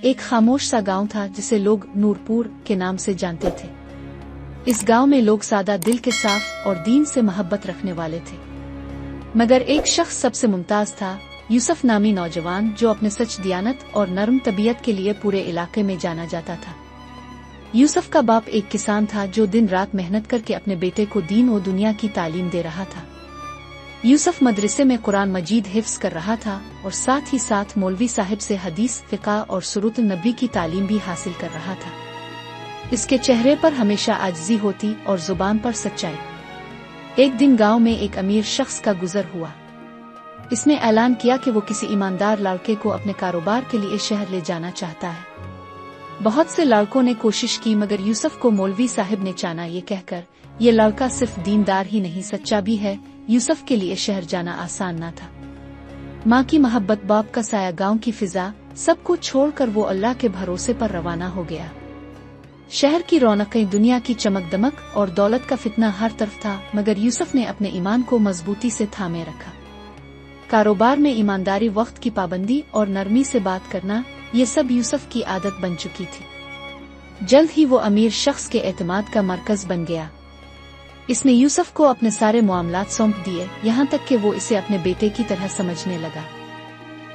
ایک خاموش سا گاؤں تھا جسے لوگ نورپور کے نام سے جانتے تھے۔ اس گاؤں میں لوگ سادہ دل کے صاف اور دین سے محبت رکھنے والے تھے، مگر ایک شخص سب سے ممتاز تھا، یوسف نامی نوجوان جو اپنے سچ دیانت اور نرم طبیعت کے لیے پورے علاقے میں جانا جاتا تھا۔ یوسف کا باپ ایک کسان تھا جو دن رات محنت کر کے اپنے بیٹے کو دین و دنیا کی تعلیم دے رہا تھا۔ یوسف مدرسے میں قرآن مجید حفظ کر رہا تھا اور ساتھ ہی ساتھ مولوی صاحب سے حدیث، فقہ اور سیرت النبی کی تعلیم بھی حاصل کر رہا تھا۔ اس کے چہرے پر ہمیشہ عاجزی ہوتی اور زبان پر سچائی۔ ایک دن گاؤں میں ایک امیر شخص کا گزر ہوا۔ اس نے اعلان کیا کہ وہ کسی ایماندار لڑکے کو اپنے کاروبار کے لیے شہر لے جانا چاہتا ہے۔ بہت سے لڑکوں نے کوشش کی مگر یوسف کو مولوی صاحب نے چانا یہ کہہ کر، یہ لڑکا صرف دیندار ہی نہیں سچا بھی ہے۔ یوسف کے لیے شہر جانا آسان نہ تھا۔ ماں کی محبت، باپ کا سایہ، گاؤں کی فضا، سب کو چھوڑ کر وہ اللہ کے بھروسے پر روانہ ہو گیا۔ شہر کی رونقیں، دنیا کی چمک دمک اور دولت کا فتنہ ہر طرف تھا، مگر یوسف نے اپنے ایمان کو مضبوطی سے تھامے رکھا۔ کاروبار میں ایمانداری، وقت کی پابندی اور نرمی سے بات کرنا، یہ سب یوسف کی عادت بن چکی تھی۔ جلد ہی وہ امیر شخص کے اعتماد کا مرکز بن گیا۔ اس نے یوسف کو اپنے سارے معاملات سونپ دیے، یہاں تک کہ وہ اسے اپنے بیٹے کی طرح سمجھنے لگا۔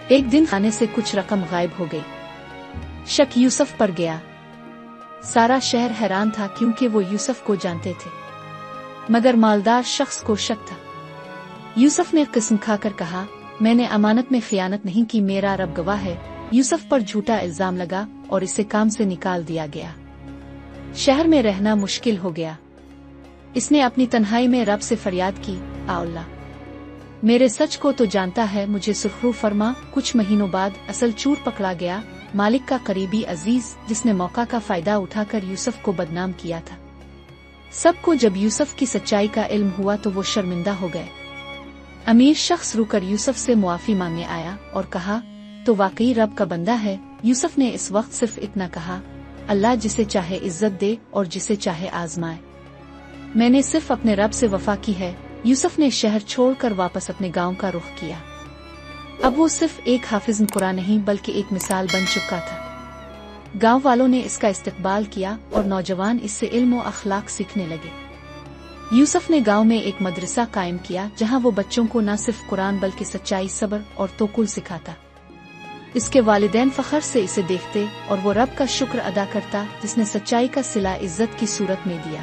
ایک دن کھانے سے کچھ رقم غائب ہو گئی۔ شک یوسف پر گیا۔ سارا شہر حیران تھا کیونکہ وہ یوسف کو جانتے تھے، مگر مالدار شخص کو شک تھا۔ یوسف نے قسم کھا کر کہا، میں نے امانت میں خیانت نہیں کی، میرا رب گواہ ہے۔ یوسف پر جھوٹا الزام لگا اور اسے کام سے نکال دیا گیا۔ شہر میں رہنا مشکل ہو گیا۔ اس نے اپنی تنہائی میں رب سے فریاد کی، آ اللہ، میرے سچ کو تو جانتا ہے، مجھے سرخرو فرما۔ کچھ مہینوں بعد اصل چور پکڑا گیا، مالک کا قریبی عزیز، جس نے موقع کا فائدہ اٹھا کر یوسف کو بدنام کیا تھا۔ سب کو جب یوسف کی سچائی کا علم ہوا تو وہ شرمندہ ہو گئے۔ امیر شخص رو کر یوسف سے معافی مانگنے آیا اور کہا، تو واقعی رب کا بندہ ہے۔ یوسف نے اس وقت صرف اتنا کہا، اللہ جسے چاہے عزت دے اور جسے چاہے آزمائے، میں نے صرف اپنے رب سے وفا کی ہے۔ یوسف نے شہر چھوڑ کر واپس اپنے گاؤں کا رخ کیا۔ اب وہ صرف ایک حافظ قرآن نہیں بلکہ ایک مثال بن چکا تھا۔ گاؤں والوں نے اس کا استقبال کیا اور نوجوان اس سے علم و اخلاق سیکھنے لگے۔ یوسف نے گاؤں میں ایک مدرسہ قائم کیا جہاں وہ بچوں کو نہ صرف قرآن بلکہ سچائی، صبر اور توکل سکھاتا۔ اس کے والدین فخر سے اسے دیکھتے اور وہ رب کا شکر ادا کرتا جس نے سچائی کا صلہ عزت کی صورت میں دیا۔